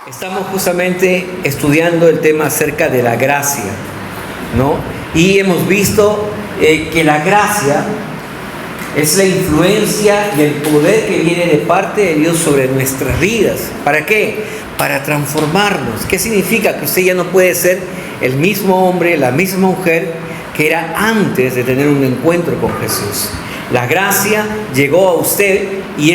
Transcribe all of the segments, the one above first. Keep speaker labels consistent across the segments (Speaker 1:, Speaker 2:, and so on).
Speaker 1: Estamos justamente estudiando el tema acerca de la gracia, ¿no? Y hemos visto que la gracia es la influencia y el poder que viene de parte de Dios sobre nuestras vidas. ¿Para qué? Para transformarnos. ¿Qué significa? Que usted ya no puede ser el mismo hombre, la misma mujer que era antes de tener un encuentro con Jesús. La gracia llegó a usted y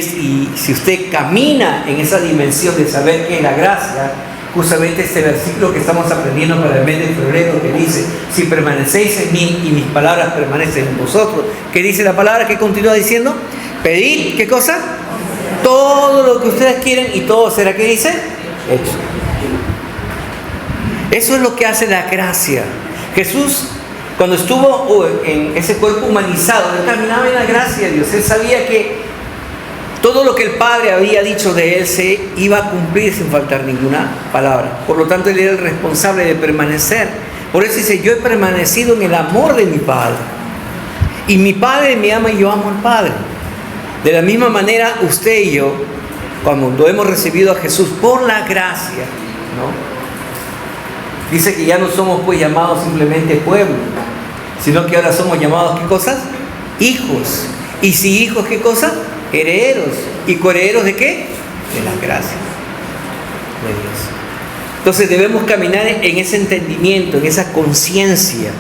Speaker 1: si usted camina en esa dimensión de saber que la gracia, justamente este versículo que estamos aprendiendo para el mes de febrero que dice: si permanecéis en mí y mis palabras permanecen en vosotros. ¿Qué dice la palabra? ¿Qué continúa diciendo? Pedid, ¿qué cosa? Todo lo que ustedes quieren y todo será, ¿qué dice? Hecho. Eso es lo que hace la gracia. Jesús, cuando estuvo en ese cuerpo humanizado, él caminaba en la gracia de Dios. Él sabía que todo lo que el Padre había dicho de él se iba a cumplir sin faltar ninguna palabra. Por lo tanto, él era el responsable de permanecer. Por eso dice: yo he permanecido en el amor de mi Padre. Y mi Padre me ama y yo amo al Padre. De la misma manera, usted y yo, cuando hemos recibido a Jesús por la gracia, ¿no? Dice que ya no somos pues llamados simplemente pueblo, sino que ahora somos llamados, ¿qué cosas? Hijos. Y si hijos, ¿qué cosa? Herederos. ¿Y coherederos de qué? De la gracia de Dios. Entonces debemos caminar en ese entendimiento, en esa conciencia.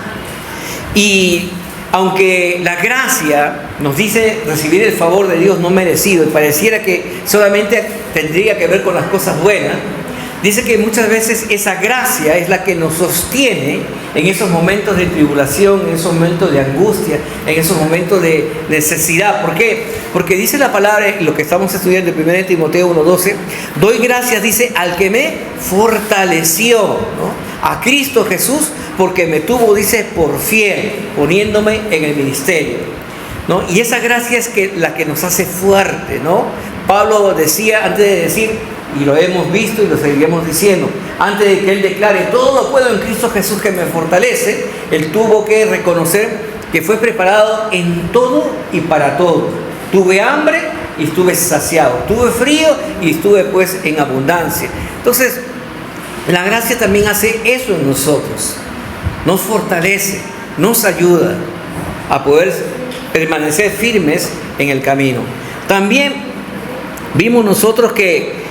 Speaker 1: Y aunque la gracia nos dice recibir el favor de Dios no merecido, y pareciera que solamente tendría que ver con las cosas buenas, dice que muchas veces esa gracia es la que nos sostiene en esos momentos de tribulación, en esos momentos de angustia, en esos momentos de necesidad. ¿Por qué? Porque dice la palabra, lo que estamos estudiando en 1 Timoteo 1:12, doy gracias, dice, al que me fortaleció, ¿no? A Cristo Jesús, porque me tuvo, dice, por fiel, poniéndome en el ministerio, ¿no? Y esa gracia es la que nos hace fuerte, ¿no? Pablo decía, antes de decir, y lo hemos visto y lo seguiremos diciendo, antes de que él declare todo lo puedo en Cristo Jesús que me fortalece, él tuvo que reconocer que fue preparado en todo y para todo. Tuve hambre y estuve saciado, tuve frío y estuve pues en abundancia. Entonces la gracia también hace eso en nosotros, nos fortalece, nos ayuda a poder permanecer firmes en el camino. También vimos nosotros que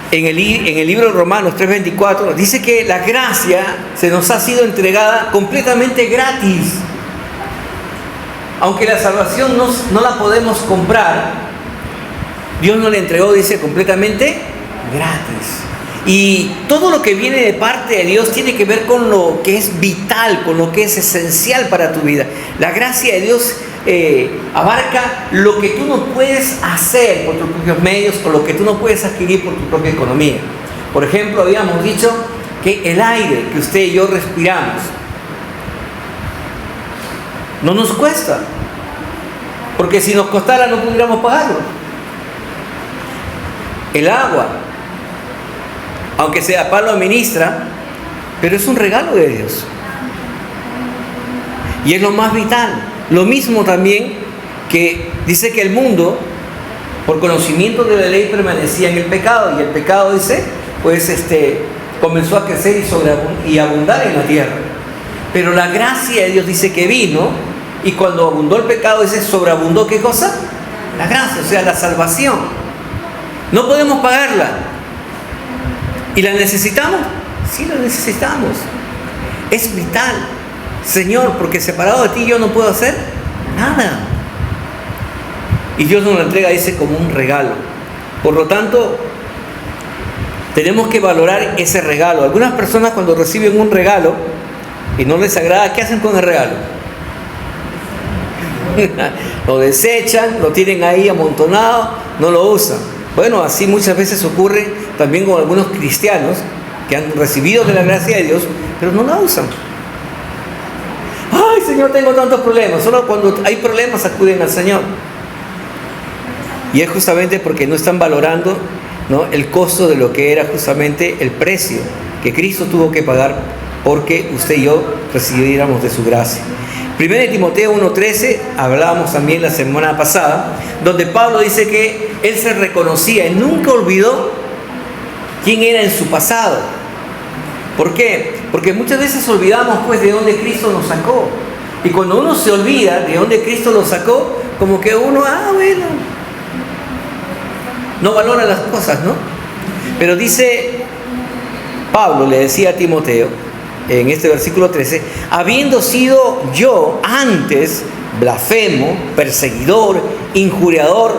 Speaker 1: en el libro de Romanos 3:24 dice que la gracia se nos ha sido entregada completamente gratis. Aunque la salvación no la podemos comprar, Dios nos la entregó, dice, completamente gratis. Y todo lo que viene de parte de Dios tiene que ver con lo que es vital, con lo que es esencial para tu vida. La gracia de Dios abarca lo que tú no puedes hacer por tus propios medios o lo que tú no puedes adquirir por tu propia economía. Por ejemplo, habíamos dicho que el aire que usted y yo respiramos no nos cuesta, porque si nos costara no pudiéramos pagarlo. El agua, aunque sea Pablo administra, pero es un regalo de Dios y es lo más vital. Lo mismo también que dice que el mundo, por conocimiento de la ley, permanecía en el pecado, y el pecado, dice, pues comenzó a crecer y abundar en la tierra. Pero la gracia de Dios dice que vino, y cuando abundó el pecado, dice, sobreabundó, ¿qué cosa? La gracia, o sea, la salvación. No podemos pagarla. ¿Y la necesitamos? Sí, la necesitamos. Es vital. Señor, porque separado de ti yo no puedo hacer nada. Y Dios nos lo entrega, dice, como un regalo. Por lo tanto, tenemos que valorar ese regalo. Algunas personas, cuando reciben un regalo y no les agrada, ¿qué hacen con el regalo? Lo desechan, lo tienen ahí amontonado, no lo usan. Bueno, así muchas veces ocurre también con algunos cristianos que han recibido de la gracia de Dios, pero no la usan. Ay, Señor, tengo tantos problemas. Solo cuando hay problemas acuden al Señor. Y es justamente porque no están valorando, ¿no?, el costo de lo que era justamente el precio que Cristo tuvo que pagar porque usted y yo recibiéramos de su gracia. 1 Timoteo 1:13, hablábamos también la semana pasada, donde Pablo dice que él se reconocía y nunca olvidó quién era en su pasado. ¿Por qué? Porque muchas veces olvidamos pues de dónde Cristo nos sacó. Y cuando uno se olvida de dónde Cristo lo sacó, como que uno, bueno, no valora las cosas, ¿no? Pero dice Pablo, le decía a Timoteo, en este versículo 13, habiendo sido yo antes blasfemo, perseguidor, injuriador,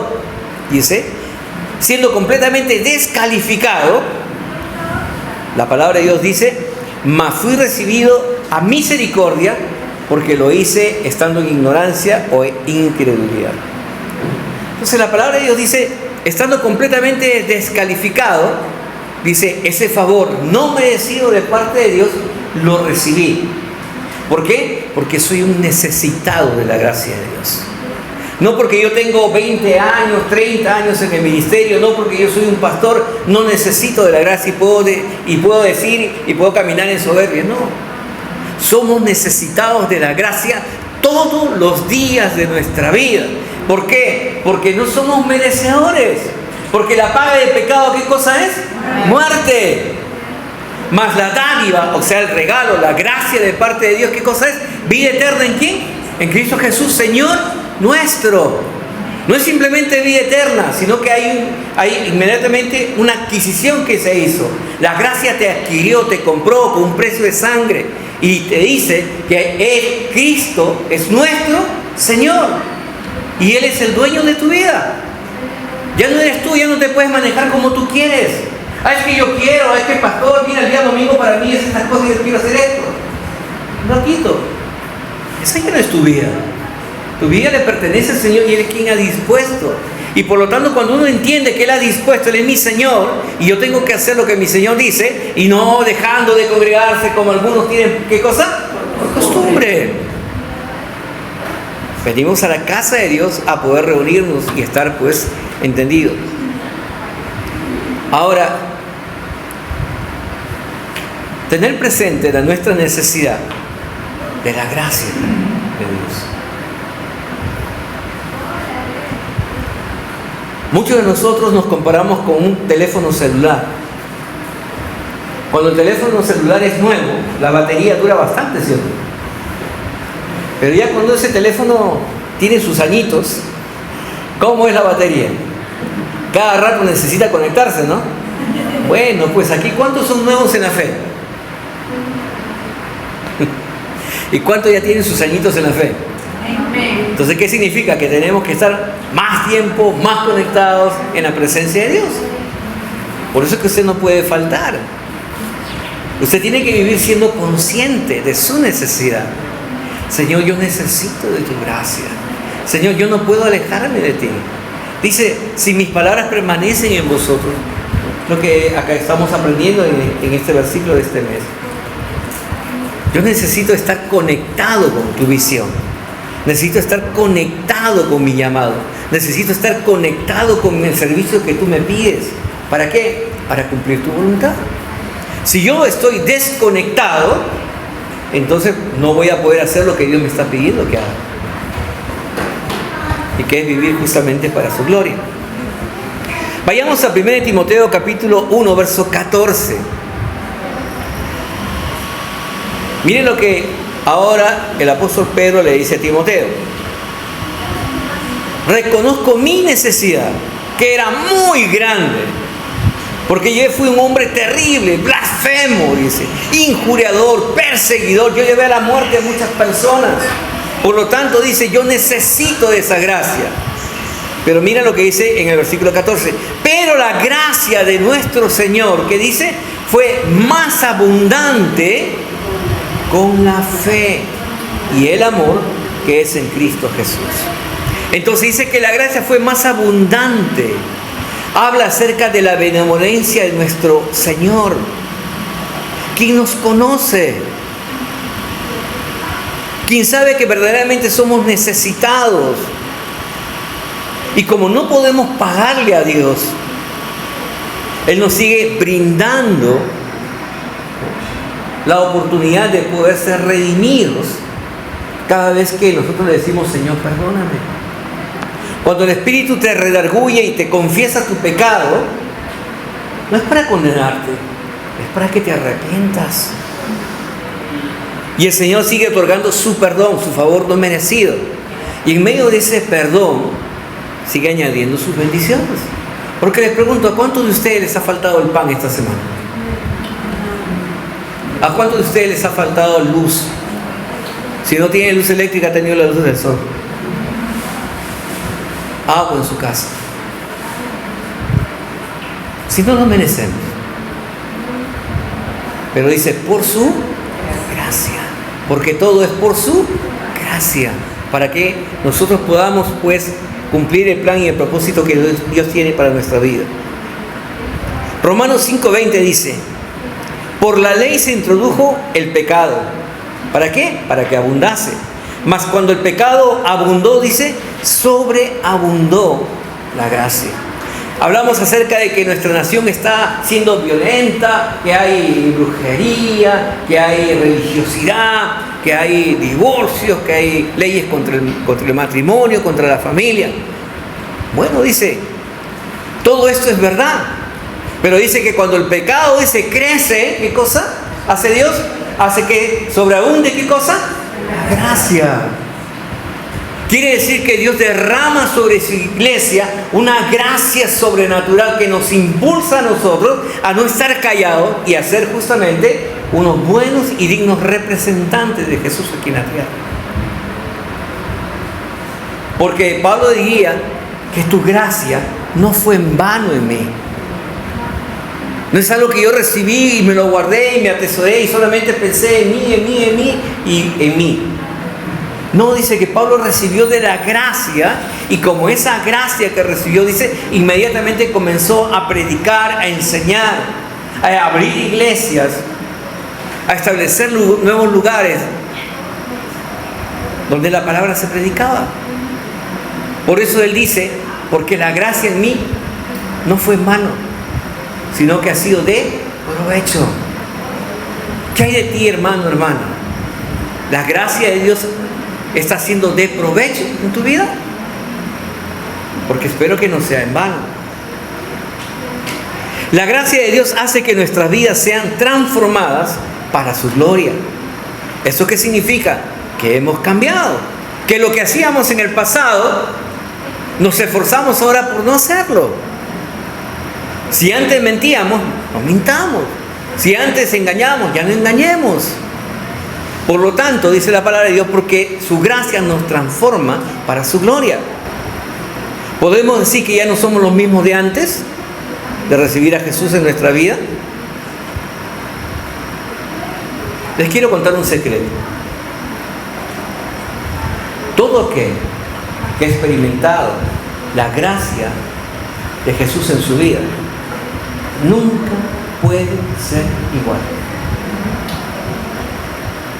Speaker 1: dice, siendo completamente descalificado, la palabra de Dios dice, mas fui recibido a misericordia porque lo hice estando en ignorancia o en incredulidad. Entonces la palabra de Dios dice, estando completamente descalificado, dice, ese favor no merecido de parte de Dios, lo recibí. ¿Por qué? Porque soy un necesitado de la gracia de Dios. No porque yo tengo 20 años, 30 años en el ministerio, no porque yo soy un pastor, no necesito de la gracia y puedo decir y puedo caminar en soberbia. No. Somos necesitados de la gracia todos los días de nuestra vida. ¿Por qué? Porque no somos merecedores. Porque la paga del pecado, ¿qué cosa es? Muerte. Mas la dádiva, o sea, el regalo, la gracia de parte de Dios, ¿qué cosa es? Vida eterna ¿en quién? En Cristo Jesús, Señor nuestro. No es simplemente vida eterna, sino que hay inmediatamente una adquisición que se hizo. La gracia te adquirió, te compró con un precio de sangre. Y te dice que Cristo es nuestro Señor. Y Él es el dueño de tu vida. Ya no eres tú, ya no te puedes manejar como tú quieres. Es que yo quiero, es que pastor, mira, el día domingo para mí es estas cosas y yo quiero hacer esto. Un ratito. Esa ya no es tu vida. Tu vida le pertenece al Señor y Él es quien ha dispuesto. Y por lo tanto, cuando uno entiende que Él ha dispuesto, Él es mi Señor, y yo tengo que hacer lo que mi Señor dice, y no dejando de congregarse como algunos tienen, ¿qué cosa? Por costumbre. Venimos a la casa de Dios a poder reunirnos y estar pues entendidos. Ahora, tener presente nuestra necesidad de la gracia de Dios. Muchos de nosotros nos comparamos con un teléfono celular. Cuando el teléfono celular es nuevo, la batería dura bastante, ¿cierto? Pero ya cuando ese teléfono tiene sus añitos, ¿cómo es la batería? Cada rato necesita conectarse, ¿no? Bueno, pues aquí, ¿cuántos son nuevos en la fe? ¿Y cuántos ya tienen sus añitos en la fe? Entonces, ¿qué significa? Que tenemos que estar más tiempo, más conectados en la presencia de Dios. Por eso es que usted no puede faltar. Usted tiene que vivir siendo consciente de su necesidad. Señor, yo necesito de tu gracia. Señor, yo no puedo alejarme de ti. Dice, si mis palabras permanecen en vosotros, lo que acá estamos aprendiendo en este versículo de este mes. Yo necesito estar conectado con tu visión. Necesito estar conectado con mi llamado. Necesito estar conectado con el servicio que tú me pides. ¿Para qué? Para cumplir tu voluntad. Si yo estoy desconectado, entonces no voy a poder hacer lo que Dios me está pidiendo que haga. Y que es vivir justamente para su gloria. Vayamos a 1 Timoteo capítulo 1, verso 14. Miren lo que ahora el apóstol Pedro le dice a Timoteo. Reconozco mi necesidad, que era muy grande, porque yo fui un hombre terrible, blasfemo, dice, injuriador, perseguidor. Yo llevé a la muerte a muchas personas. Por lo tanto, dice, yo necesito de esa gracia. Pero mira lo que dice en el versículo 14. Pero la gracia de nuestro Señor, que dice, fue más abundante con la fe y el amor que es en Cristo Jesús. Entonces dice que la gracia fue más abundante. Habla acerca de la benevolencia de nuestro Señor, quien nos conoce, quien sabe que verdaderamente somos necesitados. Y como no podemos pagarle a Dios, Él nos sigue brindando la oportunidad de poder ser redimidos cada vez que nosotros le decimos, Señor, perdóname. Cuando el Espíritu te redarguye y te confiesa tu pecado, no es para condenarte, es para que te arrepientas. Y el Señor sigue otorgando su perdón, su favor no merecido. Y en medio de ese perdón, sigue añadiendo sus bendiciones. Porque les pregunto, ¿a cuántos de ustedes les ha faltado el pan esta semana? ¿A cuántos de ustedes les ha faltado luz? Si no tienen luz eléctrica, ha tenido la luz del sol. Agua en su casa. Si no lo merecemos. Pero dice, por su gracia. Porque todo es por su gracia. Para que nosotros podamos, pues, cumplir el plan y el propósito que Dios tiene para nuestra vida. Romanos 5:20 dice, por la ley se introdujo el pecado. ¿Para qué? Para que abundase. Mas cuando el pecado abundó, dice, sobreabundó la gracia. Hablamos acerca de que nuestra nación está siendo violenta, que hay brujería, que hay religiosidad, que hay divorcios, que hay leyes contra el matrimonio, contra la familia. Bueno, dice, todo esto es verdad. Pero dice que cuando el pecado crece, ¿qué cosa hace Dios? Hace que sobreabunde, ¿qué cosa? La gracia. Quiere decir que Dios derrama sobre su iglesia una gracia sobrenatural que nos impulsa a nosotros a no estar callados y a ser justamente unos buenos y dignos representantes de Jesús aquí en la tierra. Porque Pablo diría que tu gracia no fue en vano en mí. No es algo que yo recibí y me lo guardé y me atesoré y solamente pensé en mí y en mí. No, dice que Pablo recibió de la gracia y como esa gracia que recibió, dice, inmediatamente comenzó a predicar, a enseñar, a abrir iglesias, a establecer nuevos lugares donde la palabra se predicaba. Por eso él dice, porque la gracia en mí no fue en vano, sino que ha sido de provecho. ¿Qué hay de ti, hermano, hermana? ¿La gracia de Dios está siendo de provecho en tu vida? Porque espero que no sea en vano. La gracia de Dios hace que nuestras vidas sean transformadas para su gloria. ¿Eso qué significa? Que hemos cambiado. Que lo que hacíamos en el pasado, nos esforzamos ahora por no hacerlo. Si antes mentíamos, no mintamos. Si antes engañamos, ya no engañemos. Por lo tanto, dice la palabra de Dios, porque su gracia nos transforma para su gloria. ¿Podemos decir que ya no somos los mismos de antes de recibir a Jesús en nuestra vida? Les quiero contar un secreto. Todo aquel que ha experimentado la gracia de Jesús en su vida, nunca puede ser igual.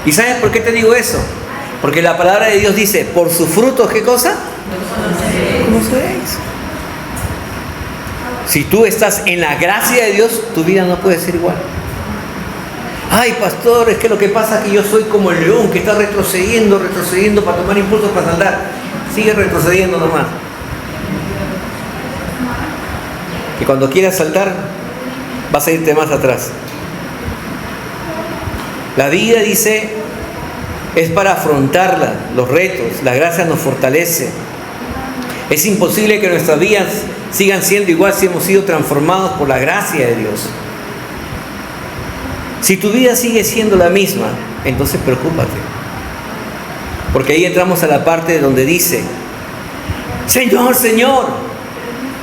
Speaker 1: ¿Y sabes por qué te digo eso? Porque la palabra de Dios dice, por sus frutos, ¿qué cosa? Conoceréis. Si tú estás en la gracia de Dios, tu vida no puede ser igual. Ay, pastor, es que lo que pasa es que yo soy como el león que está retrocediendo para tomar impulsos para saltar. Sigue retrocediendo nomás. Que cuando quieras saltar, vas a irte más atrás. La vida, dice, es para afrontarla, los retos. La gracia nos fortalece. Es imposible que nuestras vidas sigan siendo igual si hemos sido transformados por la gracia de Dios. Si tu vida sigue siendo la misma, entonces preocúpate. Porque ahí entramos a la parte donde dice, Señor, Señor.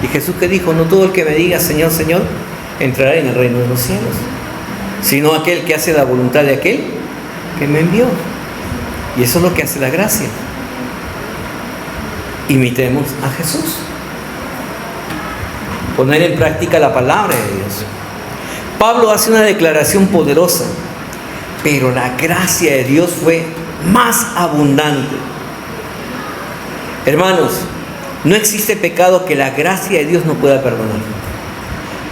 Speaker 1: Y Jesús que dijo, no todo el que me diga Señor, Señor, entrará en el reino de los cielos, sino aquel que hace la voluntad de aquel que me envió. Y eso es lo que hace la gracia. Imitemos a Jesús. Poner en práctica la palabra de Dios. Pablo hace una declaración poderosa, pero la gracia de Dios fue más abundante. Hermanos, no existe pecado que la gracia de Dios no pueda perdonar.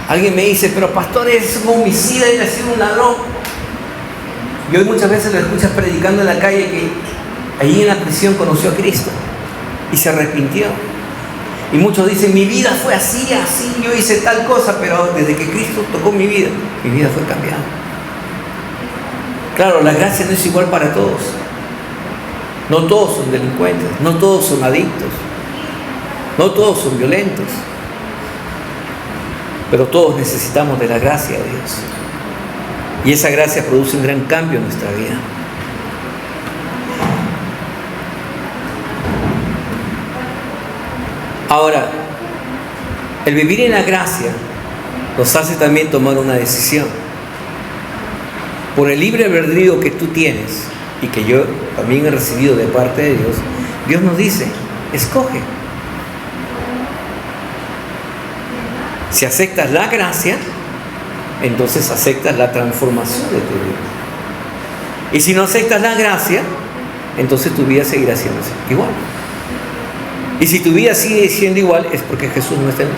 Speaker 1: Alguien me dice, pero pastor, es un homicida y ha sido un ladrón. Y hoy muchas veces lo escuchas predicando en la calle que allí en la prisión conoció a Cristo y se arrepintió. Y muchos dicen, mi vida fue así, yo hice tal cosa, pero desde que Cristo tocó mi vida fue cambiada. Claro, la gracia no es igual para todos. No todos son delincuentes, no todos son adictos, no todos son violentos, pero todos necesitamos de la gracia de Dios. Y esa gracia produce un gran cambio en nuestra vida. Ahora, el vivir en la gracia nos hace también tomar una decisión. Por el libre albedrío que tú tienes y que yo también he recibido de parte de Dios, Dios nos dice, escoge. Si aceptas la gracia, entonces aceptas la transformación de tu vida. Y si no aceptas la gracia, entonces tu vida seguirá siendo igual. Y si tu vida sigue siendo igual, es porque Jesús no está en ti.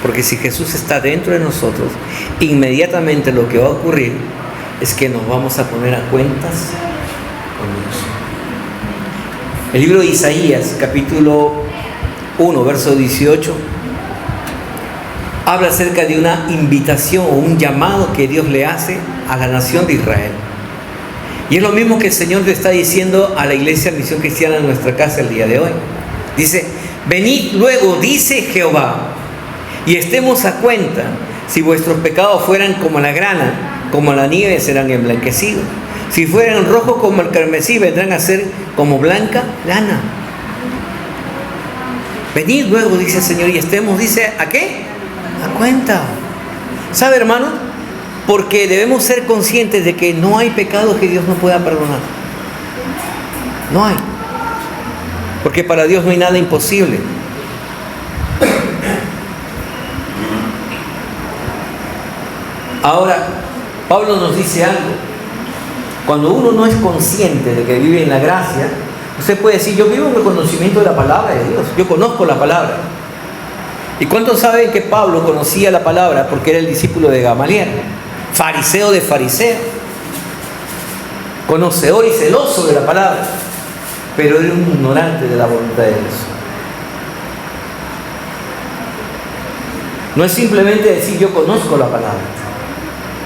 Speaker 1: Porque si Jesús está dentro de nosotros, inmediatamente lo que va a ocurrir es que nos vamos a poner a cuentas con Dios. El libro de Isaías, capítulo 1, verso 18, habla acerca de una invitación o un llamado que Dios le hace a la nación de Israel. Y es lo mismo que el Señor le está diciendo a la iglesia Misión Cristiana en nuestra casa el día de hoy. Dice, venid luego, dice Jehová, y estemos a cuenta. Si vuestros pecados fueran como la grana, como la nieve serán emblanquecidos. Si fueran rojos como el carmesí, vendrán a ser como blanca lana. Venid luego, dice el Señor, y estemos, dice, ¿a qué? A cuenta. ¿Sabe, hermano? Porque debemos ser conscientes de que no hay pecado que Dios no pueda perdonar. No hay. Porque para Dios no hay nada imposible. Ahora, Pablo nos dice algo. Cuando uno no es consciente de que vive en la gracia, usted puede decir, yo vivo en el conocimiento de la palabra de Dios. Yo conozco la palabra. ¿Y cuántos saben que Pablo conocía la palabra porque era el discípulo de Gamaliel? Fariseo de fariseos, conocedor y celoso de la palabra, pero era un ignorante de la voluntad de Dios. No es simplemente decir yo conozco la palabra.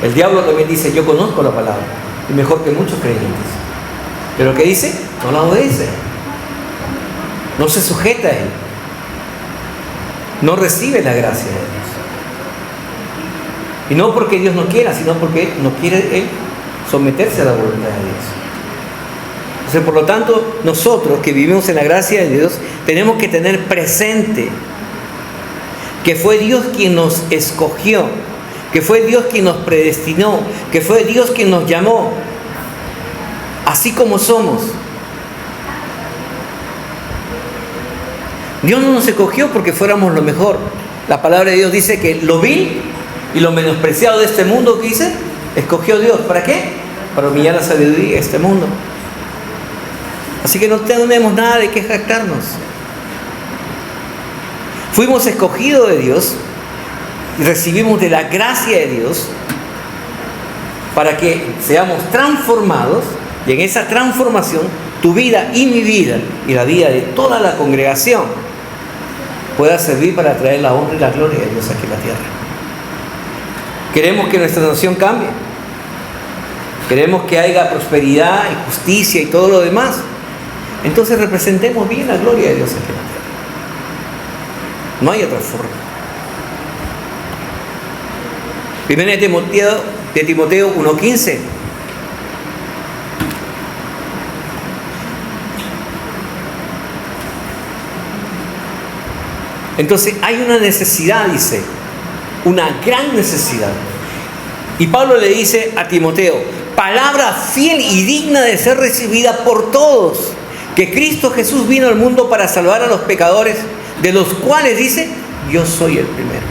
Speaker 1: El diablo también dice yo conozco la palabra, y mejor que muchos creyentes. Pero ¿qué dice? No la obedece, no se sujeta a él, no recibe la gracia de Dios. Y no porque Dios no quiera, sino porque no quiere él someterse a la voluntad de Dios. Entonces, por lo tanto, nosotros que vivimos en la gracia de Dios, tenemos que tener presente que fue Dios quien nos escogió, que fue Dios quien nos predestinó, que fue Dios quien nos llamó, así como somos. Dios no nos escogió porque fuéramos lo mejor. La palabra de Dios dice que lo vil y lo menospreciado de este mundo, ¿qué dice? Escogió Dios. ¿Para qué? Para humillar la sabiduría de este mundo. Así que no tenemos nada de qué jactarnos. Fuimos escogidos de Dios y recibimos de la gracia de Dios para que seamos transformados, y en esa transformación tu vida y mi vida y la vida de toda la congregación pueda servir para traer la honra y la gloria de Dios aquí en la tierra. Queremos que nuestra nación cambie. Queremos que haya prosperidad y justicia y todo lo demás. Entonces representemos bien la gloria de Dios aquí en la tierra. No hay otra forma. Primera de Timoteo 1:15. Entonces hay una necesidad, dice, una gran necesidad. Y Pablo le dice a Timoteo, palabra fiel y digna de ser recibida por todos, que Cristo Jesús vino al mundo para salvar a los pecadores, de los cuales dice, yo soy el primero.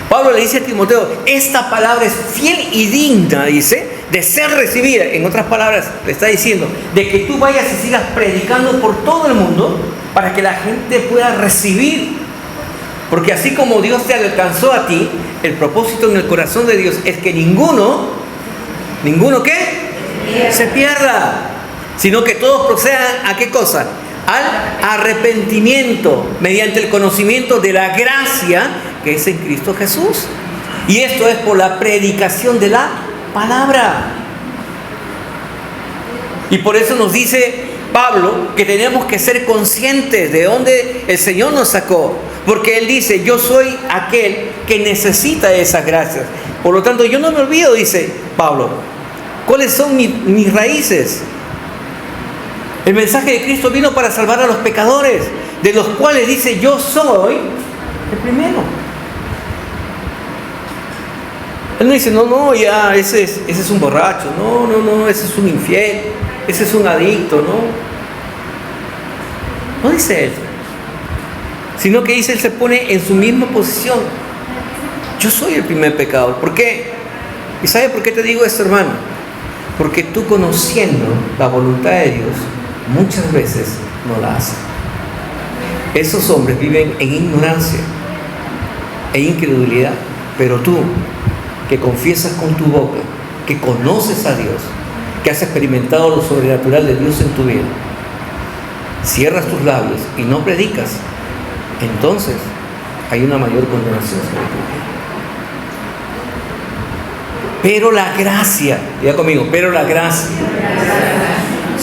Speaker 1: Pablo le dice a Timoteo, esta palabra es fiel y digna, dice, de ser recibida. En otras palabras, le está diciendo, de que tú vayas y sigas predicando por todo el mundo, para que la gente pueda recibir. Porque así como Dios te alcanzó a ti, el propósito en el corazón de Dios es que ninguno ¿qué? Se pierda. sino que todos procedan ¿a qué cosa? Al arrepentimiento mediante el conocimiento de la gracia que es en Cristo Jesús. Y esto es por la predicación de la palabra. Y por eso nos dice Pablo que tenemos que ser conscientes de dónde el Señor nos sacó. Porque Él dice, yo soy aquel que necesita esas gracias. Por lo tanto, yo no me olvido, dice Pablo, cuáles son mis raíces. El mensaje de Cristo vino para salvar a los pecadores, de los cuales dice, yo soy el primero. Él no dice, no, ya, ese es un borracho, no, ese es un infiel, ese es un adicto, no dice él, sino que dice, él se pone en su misma posición. Yo soy el primer pecador. ¿Por qué? ¿Y sabe por qué te digo esto, hermano? Porque tú, conociendo la voluntad de Dios, muchas veces no la haces. Esos hombres viven en ignorancia e incredulidad, pero tú, que confiesas con tu boca, que conoces a Dios, que has experimentado lo sobrenatural de Dios en tu vida, cierras tus labios y no predicas, entonces hay una mayor condenación sobre tu vida. Pero la gracia, diga conmigo, pero la gracia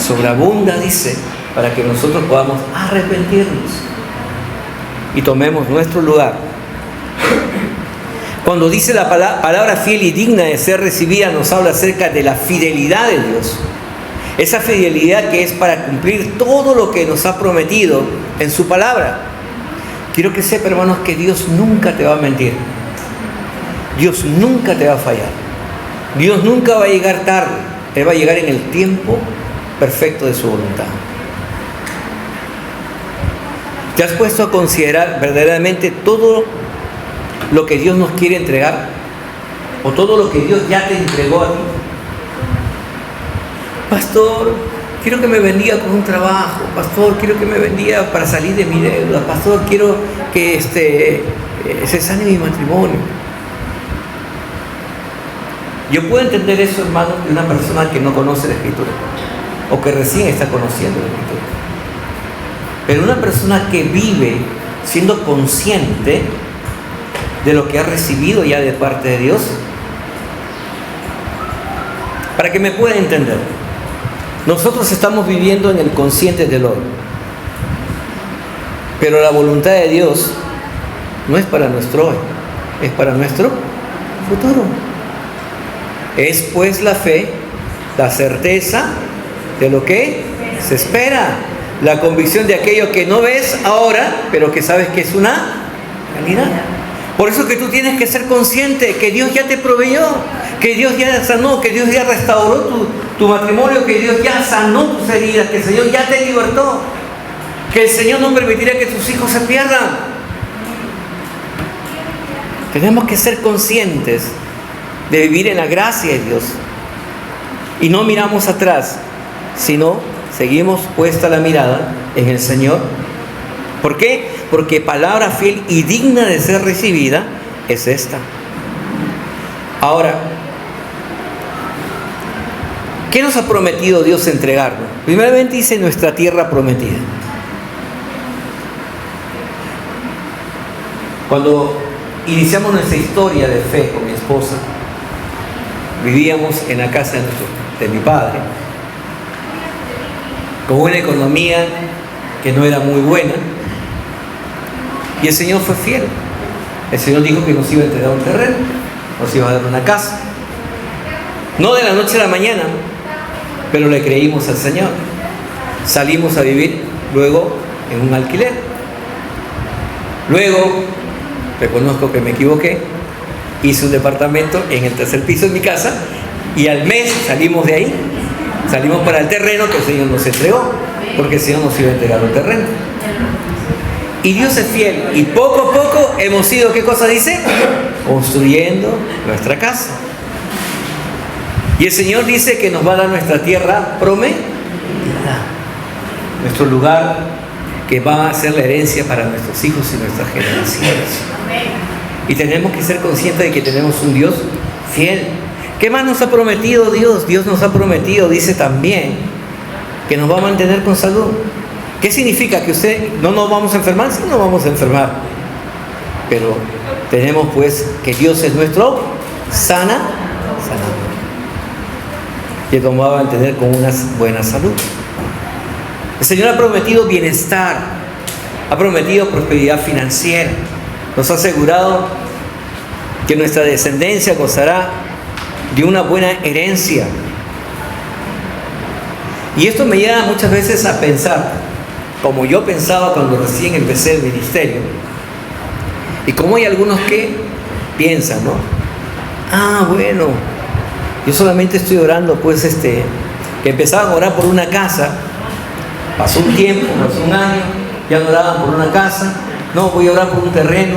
Speaker 1: sobreabunda, dice, para que nosotros podamos arrepentirnos y tomemos nuestro lugar. Cuando dice la palabra fiel y digna de ser recibida, nos habla acerca de la fidelidad de Dios. Esa fidelidad que es para cumplir todo lo que nos ha prometido en su palabra. Quiero que sepa, hermanos, que Dios nunca te va a mentir. Dios nunca te va a fallar. Dios nunca va a llegar tarde. Él va a llegar en el tiempo perfecto de su voluntad. ¿Te has puesto a considerar verdaderamente todo lo que Dios nos quiere entregar? ¿O todo lo que Dios ya te entregó a ti? Pastor, quiero que me bendiga con un trabajo. Pastor, quiero que me bendiga para salir de mi deuda. Pastor, quiero que se sane mi matrimonio. Yo puedo entender eso, hermano, de una persona que no conoce la Escritura o que recién está conociendo la Escritura. Pero una persona que vive siendo consciente de lo que ha recibido ya de parte de Dios, para que me pueda entender, nosotros estamos viviendo en el consciente del hoy, pero la voluntad de Dios no es para nuestro hoy, es para nuestro futuro. Es pues la fe, la certeza de lo que se espera, la convicción de aquello que no ves ahora, pero que sabes que es una realidad. Por eso que tú tienes que ser consciente que Dios ya te proveyó, que Dios ya sanó, que Dios ya restauró tu matrimonio, que Dios ya sanó tus heridas, que el Señor ya te libertó, que el Señor no permitirá que tus hijos se pierdan. Tenemos que ser conscientes de vivir en la gracia de Dios y no miramos atrás, sino seguimos puesta la mirada en el Señor. ¿Por qué? Porque palabra fiel y digna de ser recibida es esta. Ahora, ¿qué nos ha prometido Dios entregarnos? Primeramente dice nuestra tierra prometida. Cuando iniciamos nuestra historia de fe con mi esposa, vivíamos en la casa de mi padre, con una economía que no era muy buena, y el Señor fue fiel. El Señor dijo que nos iba a entregar un terreno, nos iba a dar una casa, no de la noche a la mañana, pero le creímos al Señor. Salimos a vivir luego en un alquiler. Luego, reconozco que me equivoqué, hice un departamento en el tercer piso de mi casa y al mes salimos de ahí, salimos para el terreno que el Señor nos entregó, porque el Señor nos iba a entregar un terreno. Y Dios es fiel y poco a poco hemos ido, ¿qué cosa dice? Construyendo nuestra casa. Y el Señor dice que nos va a dar nuestra tierra prometida, nuestro lugar que va a ser la herencia para nuestros hijos y nuestras generaciones. Y tenemos que ser conscientes de que tenemos un Dios fiel. ¿Qué más nos ha prometido Dios? Dios nos ha prometido, dice también, que nos va a mantener con salud. ¿Qué significa? Que usted no nos vamos a enfermar. Sí, no vamos a enfermar, pero tenemos pues que Dios es nuestro sanador, que nos va a mantener con una buena salud. El Señor ha prometido bienestar, ha prometido prosperidad financiera, nos ha asegurado que nuestra descendencia gozará de una buena herencia. Y esto me lleva muchas veces a pensar, como yo pensaba cuando recién empecé el ministerio, y como hay algunos que piensan, ¿no? Bueno, yo solamente estoy orando, pues que empezaban a orar por una casa, pasó un tiempo, pasó un año, ya no oraban por una casa, no, voy a orar por un terreno,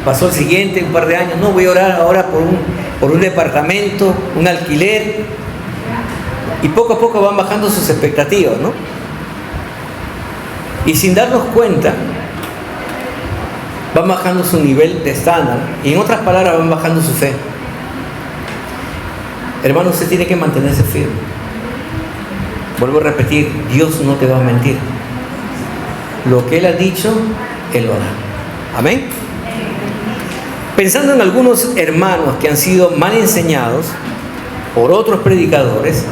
Speaker 1: pasó el siguiente, un par de años, no, voy a orar ahora por un departamento, un alquiler, y poco a poco van bajando sus expectativas, ¿no? Y sin darnos cuenta, van bajando su nivel de estándar, y en otras palabras van bajando su fe. Hermano, usted tiene que mantenerse firme. Vuelvo a repetir, Dios no te va a mentir. Lo que Él ha dicho, Él lo hará. Amén. Pensando en algunos hermanos que han sido mal enseñados por otros predicadores,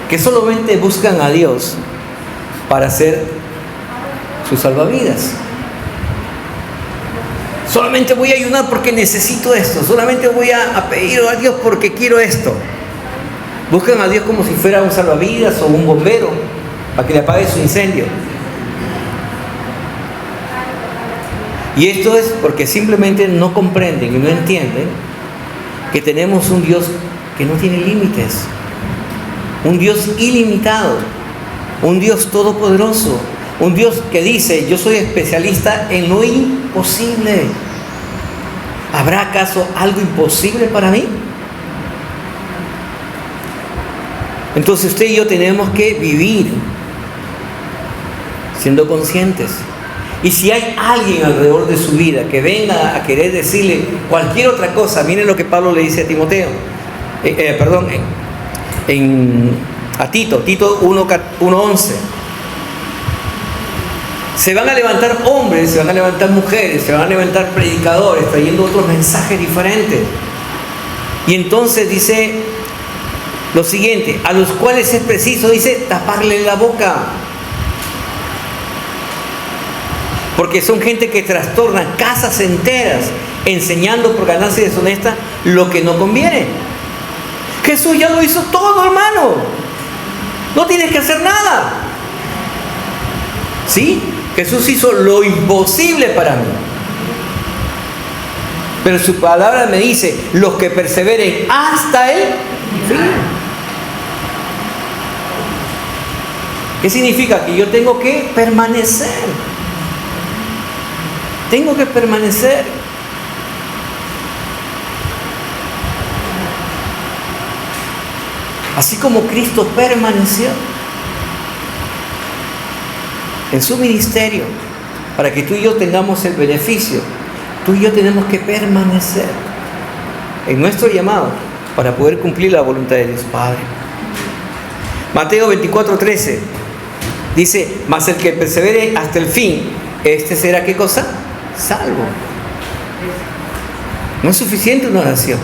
Speaker 1: que solamente buscan a Dios para ser sus salvavidas. Solamente voy a ayunar porque necesito esto. Solamente voy a pedir a Dios porque quiero esto. Buscan a Dios como si fuera un salvavidas o un bombero para que le apague su incendio. Y esto es porque simplemente no comprenden y no entienden que tenemos un Dios que no tiene límites. Un Dios ilimitado. Un Dios todopoderoso. Un Dios que dice, yo soy especialista en lo imposible. ¿Habrá acaso algo imposible para mí? Entonces usted y yo tenemos que vivir siendo conscientes. Y si hay alguien alrededor de su vida que venga a querer decirle cualquier otra cosa, miren lo que Pablo le dice a Timoteo, a Tito 1:11. Se van a levantar hombres, se van a levantar mujeres, se van a levantar predicadores trayendo otros mensajes diferentes. Y entonces dice lo siguiente, a los cuales es preciso, dice, taparle la boca. Porque son gente que trastorna casas enteras enseñando por ganancia deshonesta lo que no conviene. Jesús ya lo hizo todo, hermano. No tienes que hacer nada. ¿Sí? Jesús hizo lo imposible para mí. Pero su palabra me dice, los que perseveren hasta el fin. ¿Qué significa? Que yo tengo que permanecer. Tengo que permanecer. Así como Cristo permaneció en su ministerio, para que tú y yo tengamos el beneficio, tú y yo tenemos que permanecer en nuestro llamado para poder cumplir la voluntad de Dios Padre. Mateo 24:13 dice, mas el que persevere hasta el fin, este será, ¿qué cosa? Salvo. No es suficiente una oración.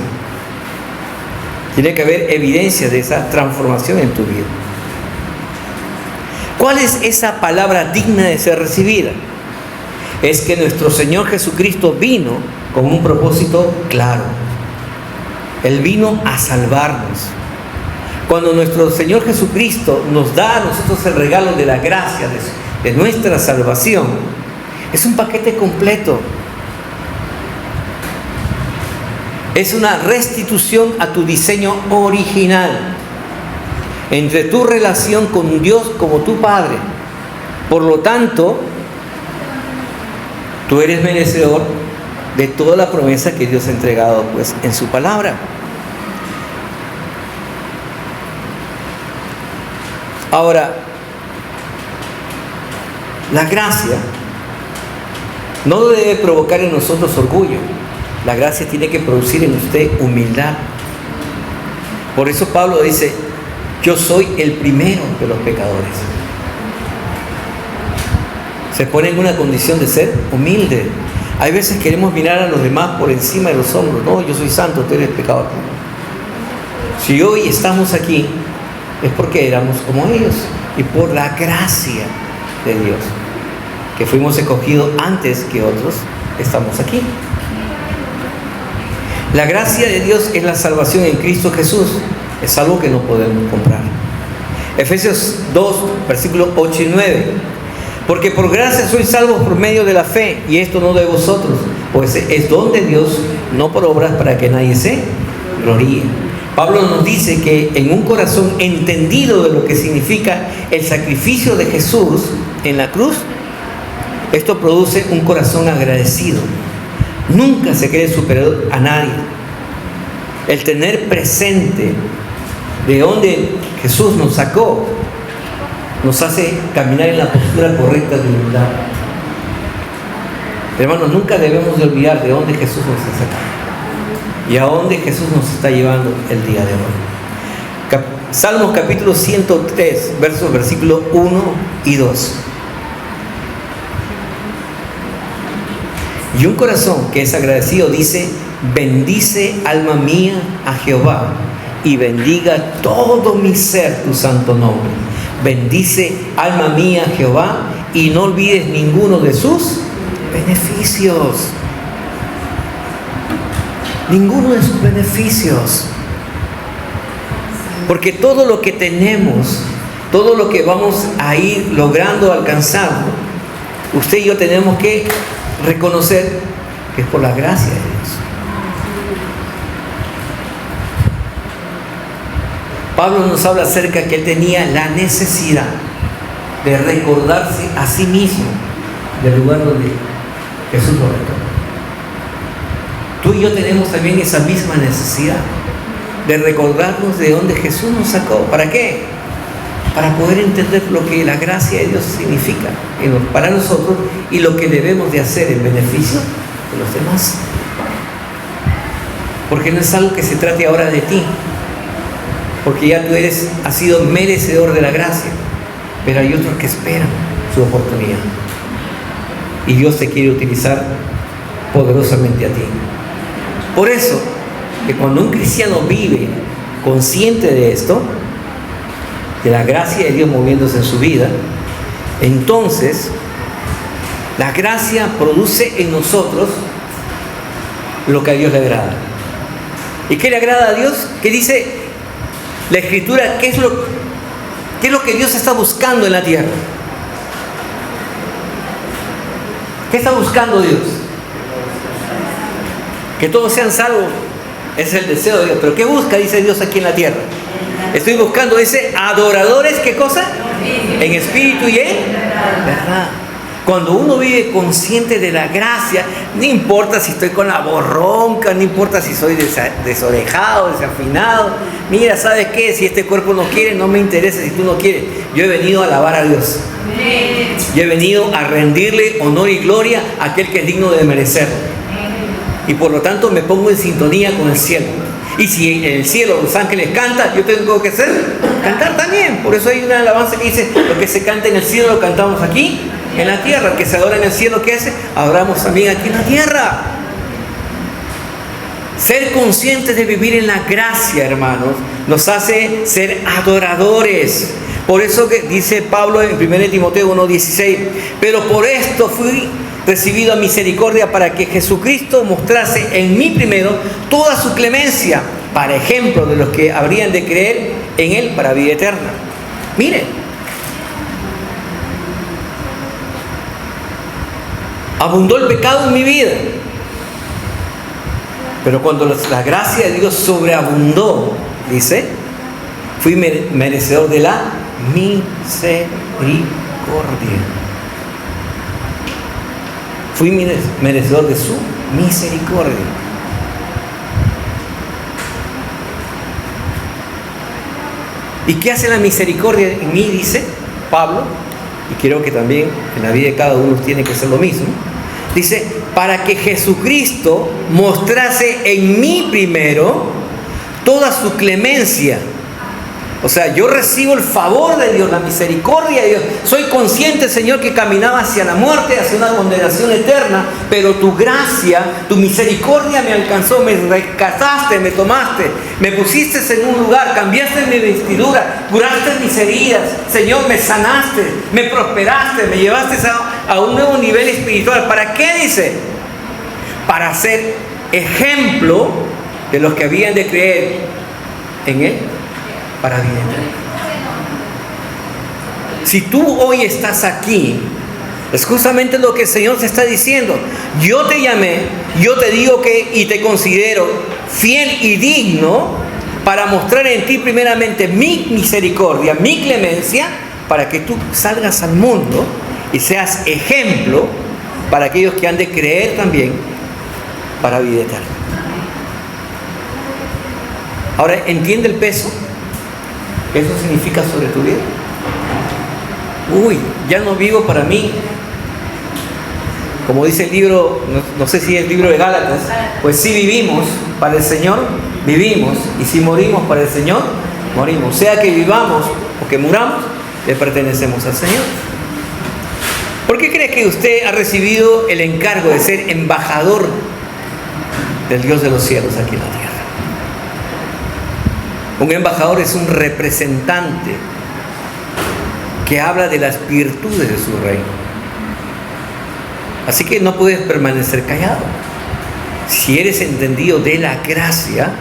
Speaker 1: Tiene que haber evidencia de esa transformación en tu vida. ¿Cuál es esa palabra digna de ser recibida? Es que nuestro Señor Jesucristo vino con un propósito claro. Él vino a salvarnos. Cuando nuestro Señor Jesucristo nos da a nosotros el regalo de la gracia, de nuestra salvación, es un paquete completo. Es una restitución a tu diseño original, entre tu relación con Dios como tu Padre. Por lo tanto, tú eres merecedor de toda la promesa que Dios ha entregado pues, en su palabra. Ahora, la gracia no debe provocar en nosotros orgullo. La gracia tiene que producir en usted humildad. Por eso Pablo dice, yo soy el primero de los pecadores. Se pone en una condición de ser humilde. Hay veces queremos mirar a los demás por encima de los hombros. No, yo soy santo, tú eres pecador. Si hoy estamos aquí, es porque éramos como ellos. Y por la gracia de Dios, que fuimos escogidos antes que otros, estamos aquí. La gracia de Dios es la salvación en Cristo Jesús. Es algo que no podemos comprar. Efesios 2, versículos 8 y 9. Porque por gracia sois salvos por medio de la fe, y esto no de vosotros, pues es don de Dios, no por obras, para que nadie se gloríe. Pablo nos dice que en un corazón entendido de lo que significa el sacrificio de Jesús en la cruz, esto produce un corazón agradecido. Nunca se cree superior a nadie. El tener presente de dónde Jesús nos sacó, nos hace caminar en la postura correcta de humildad. Hermanos, nunca debemos de olvidar de dónde Jesús nos ha sacado y a dónde Jesús nos está llevando el día de hoy. Salmos capítulo 103, versículos 1 y 2. Y un corazón que es agradecido dice, bendice alma mía a Jehová y bendiga todo mi ser tu santo nombre. Bendice alma mía a Jehová y no olvides ninguno de sus beneficios. Ninguno de sus beneficios. Porque todo lo que tenemos, todo lo que vamos a ir logrando, alcanzando, usted y yo tenemos que reconocer que es por la gracia de Dios. Pablo nos habla acerca que él tenía la necesidad de recordarse a sí mismo del lugar donde Jesús lo retornó. Tú y yo tenemos también esa misma necesidad de recordarnos de dónde Jesús nos sacó. ¿Para qué? Para poder entender lo que la gracia de Dios significa para nosotros y lo que debemos de hacer en beneficio de los demás. Porque no es algo que se trate ahora de ti, porque ya tú has sido merecedor de la gracia, pero hay otros que esperan su oportunidad y Dios te quiere utilizar poderosamente a ti. Por eso, que cuando un cristiano vive consciente de esto, de la gracia de Dios moviéndose en su vida, entonces la gracia produce en nosotros lo que a Dios le agrada. ¿Y qué le agrada a Dios? ¿Qué dice la Escritura? ¿Qué es lo que Dios está buscando en la tierra? ¿Qué está buscando Dios? Que todos sean salvos. Ese es el deseo de Dios. Pero ¿qué busca, dice Dios, aquí en la tierra? Estoy buscando adoradores, ¿qué cosa? En espíritu y en verdad. Cuando uno vive consciente de la gracia, no importa si estoy con la voz ronca, no importa si soy desorejado, desafinado. Mira, ¿sabes qué? Si este cuerpo no quiere, no me interesa si tú no quieres. Yo he venido a alabar a Dios. Yo he venido a rendirle honor y gloria a aquel que es digno de merecerlo. Y por lo tanto me pongo en sintonía con el cielo. Y si en el cielo los ángeles cantan, yo tengo que cantar también. Por eso hay una alabanza que dice, lo que se canta en el cielo lo cantamos aquí en la tierra. El que se adora en el cielo, ¿qué hace? Adoramos también aquí en la tierra. Ser conscientes de vivir en la gracia, hermanos, nos hace ser adoradores. Por eso que dice Pablo en 1 Timoteo 1:16, pero por esto fui recibido a misericordia para que Jesucristo mostrase en mí primero toda su clemencia, para ejemplo de los que habrían de creer en Él para vida eterna. Miren, abundó el pecado en mi vida, pero cuando la gracia de Dios sobreabundó, dice, fui merecedor de la misericordia. Fui merecedor de su misericordia. ¿Y qué hace la misericordia en mí? Dice Pablo, y creo que también en la vida de cada uno tiene que ser lo mismo. Dice, para que Jesucristo mostrase en mí primero toda su clemencia. O sea, yo recibo el favor de Dios, la misericordia de Dios. Soy consciente, Señor, que caminaba hacia la muerte, hacia una condenación eterna, pero tu gracia, tu misericordia me alcanzó, me rescataste, me tomaste, me pusiste en un lugar, cambiaste mi vestidura, curaste mis heridas, Señor, me sanaste, me prosperaste, me llevaste a un nuevo nivel espiritual. ¿Para qué dice? Para ser ejemplo de los que habían de creer en Él para vida eterna. Si tú hoy estás aquí, es justamente lo que el Señor te está diciendo. Yo te llamé, yo te digo que y te considero fiel y digno para mostrar en ti primeramente mi misericordia, mi clemencia, para que tú salgas al mundo y seas ejemplo para aquellos que han de creer también para vida eterna. Ahora, ¿entiende el peso que eso significa sobre tu vida? Uy, ya no vivo para mí. Como dice el libro, no sé si es el libro de Gálatas, pues si vivimos para el Señor, vivimos. Y si morimos para el Señor, morimos. Sea que vivamos o que muramos, le pertenecemos al Señor. ¿Por qué cree que usted ha recibido el encargo de ser embajador del Dios de los cielos aquí en la tierra? Un embajador es un representante que habla de las virtudes de su reino. Así que no puedes permanecer callado. Si eres entendido de la gracia,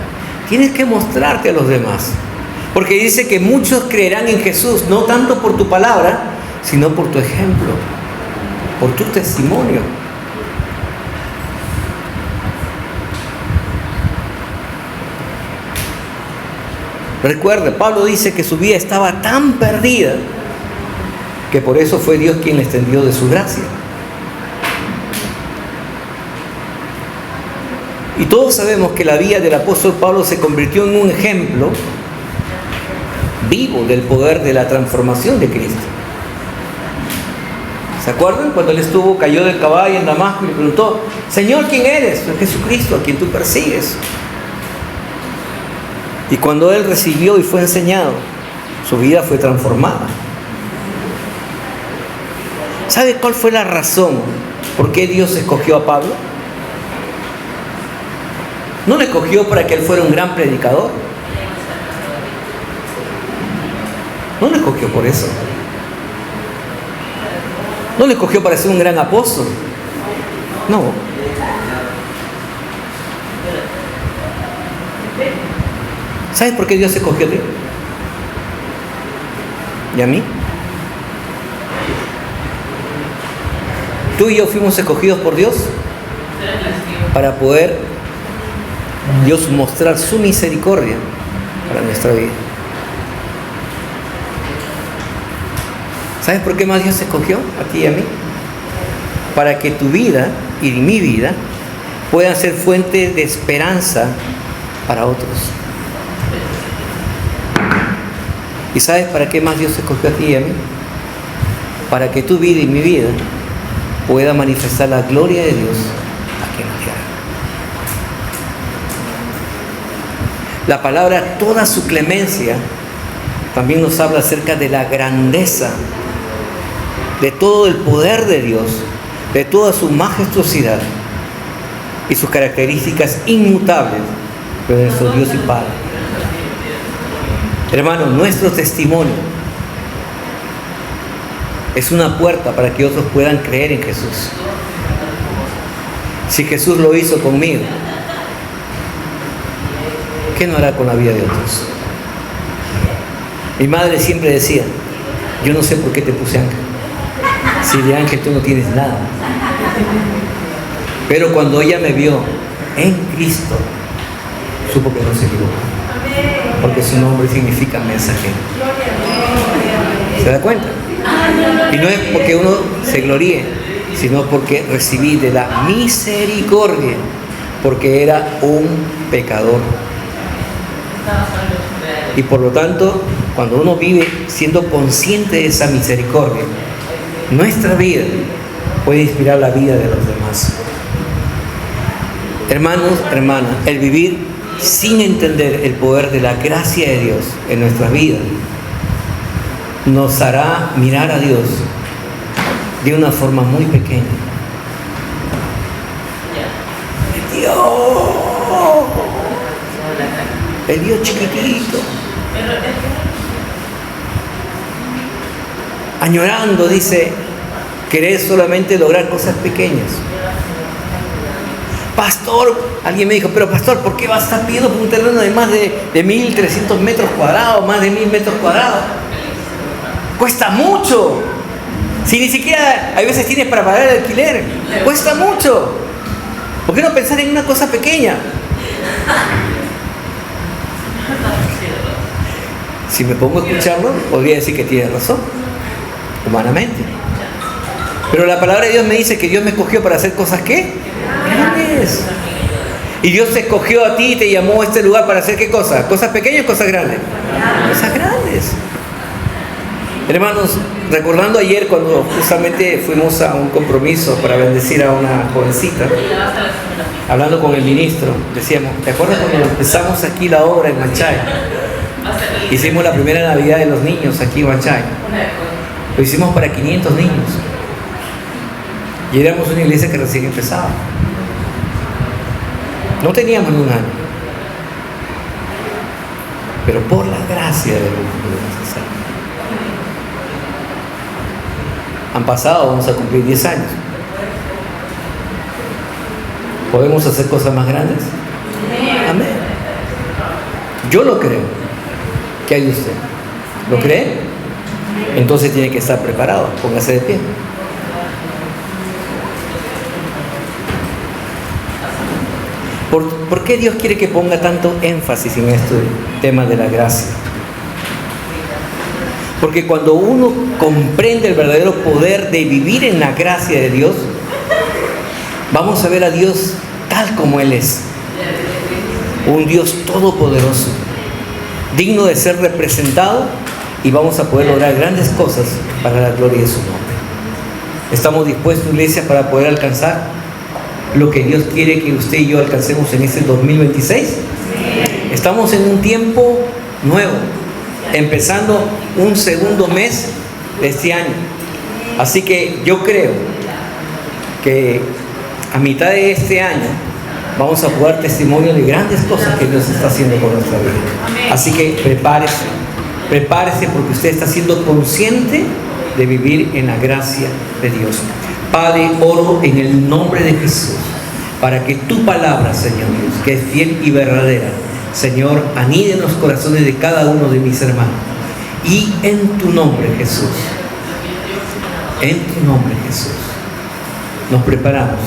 Speaker 1: tienes que mostrarte a los demás. Porque dice que muchos creerán en Jesús, no tanto por tu palabra, sino por tu ejemplo, por tu testimonio. Recuerde, Pablo dice que su vida estaba tan perdida que por eso fue Dios quien le extendió de su gracia. Y todos sabemos que la vida del apóstol Pablo se convirtió en un ejemplo vivo del poder de la transformación de Cristo. ¿Se acuerdan? Cuando él cayó del caballo en Damasco y le preguntó: Señor, ¿quién eres? Pues Jesucristo, a quien tú persigues. Y cuando él recibió y fue enseñado, su vida fue transformada. ¿Sabe cuál fue la razón por qué Dios escogió a Pablo? No le escogió para que él fuera un gran predicador. No le escogió por eso. No le escogió para ser un gran apóstol. No. ¿Sabes por qué Dios escogió a ti? ¿Y a mí? Tú y yo fuimos escogidos por Dios para poder Dios mostrar su misericordia para nuestra vida. ¿Sabes por qué más Dios escogió a ti y a mí? Para que tu vida y mi vida puedan ser fuente de esperanza para otros. ¿Y sabes para qué más Dios escogió a ti y a mí? Para que tu vida y mi vida pueda manifestar la gloria de Dios aquí en la tierra. La palabra, toda su clemencia, también nos habla acerca de la grandeza, de todo el poder de Dios, de toda su majestuosidad y sus características inmutables de nuestro Dios y Padre. Hermano, nuestro testimonio es una puerta para que otros puedan creer en Jesús. Si Jesús lo hizo conmigo, ¿qué no hará con la vida de otros? Mi madre siempre decía: yo no sé por qué te puse ángel, si de ángel tú no tienes nada. Pero cuando ella me vio en Cristo, supo que no se equivocó, porque su nombre significa mensajero. ¿Se da cuenta? Y no es porque uno se gloríe, sino porque recibí de la misericordia, porque era un pecador. Y por lo tanto, cuando uno vive siendo consciente de esa misericordia, nuestra vida puede inspirar la vida de los demás. Hermanos, hermanas, el vivir sin entender el poder de la gracia de Dios en nuestras vidas, nos hará mirar a Dios de una forma muy pequeña. El Dios chiquitito, añorando, dice, querer solamente lograr cosas pequeñas. Pastor, alguien me dijo, pero pastor, ¿por qué vas a estar pidiendo por un terreno de más de 1.300 metros cuadrados, más de 1.000 metros cuadrados? Cuesta mucho. Si ni siquiera hay veces tienes para pagar el alquiler, cuesta mucho. ¿Por qué no pensar en una cosa pequeña? Si me pongo a escucharlo, podría decir que tiene razón, humanamente. Pero la palabra de Dios me dice que Dios me escogió para hacer cosas ¿qué? Grandes. Y Dios te escogió a ti y te llamó a este lugar para hacer ¿qué cosas? ¿Cosas pequeñas o cosas grandes? Cosas grandes. Hermanos, recordando ayer cuando justamente fuimos a un compromiso para bendecir a una jovencita, hablando con el ministro, decíamos, ¿te acuerdas cuando empezamos aquí la obra en Huanchay? Hicimos la primera Navidad de los niños aquí en Huanchay. Lo hicimos para 500 niños. Y éramos una iglesia que recién empezaba. No teníamos ni un año. Pero por la gracia de Dios podemos hacer. Han pasado, vamos a cumplir 10 años. ¿Podemos hacer cosas más grandes? Amén. Yo lo creo. ¿Qué hay de usted? ¿Lo cree? Entonces tiene que estar preparado. Póngase de pie. ¿Por qué Dios quiere que ponga tanto énfasis en este tema de la gracia? Porque cuando uno comprende el verdadero poder de vivir en la gracia de Dios, vamos a ver a Dios tal como Él es. Un Dios todopoderoso, digno de ser representado, y vamos a poder lograr grandes cosas para la gloria de su nombre. ¿Estamos dispuestos, iglesia, para poder alcanzar lo que Dios quiere que usted y yo alcancemos en este 2026? Estamos en un tiempo nuevo, empezando un segundo mes de este año. Así que yo creo que a mitad de este año vamos a poder dar testimonio de grandes cosas que Dios está haciendo con nuestra vida. Así que prepárese porque usted está siendo consciente de vivir en la gracia de Dios. Padre, oro en el nombre de Jesús para que tu palabra, Señor Dios, que es fiel y verdadera, Señor, anide en los corazones de cada uno de mis hermanos. Y en tu nombre, Jesús, nos preparamos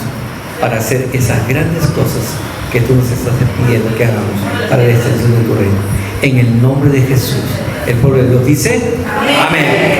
Speaker 1: para hacer esas grandes cosas que tú nos estás pidiendo que hagamos para la extensión de tu reino. En el nombre de Jesús, el pueblo de Dios dice, amén.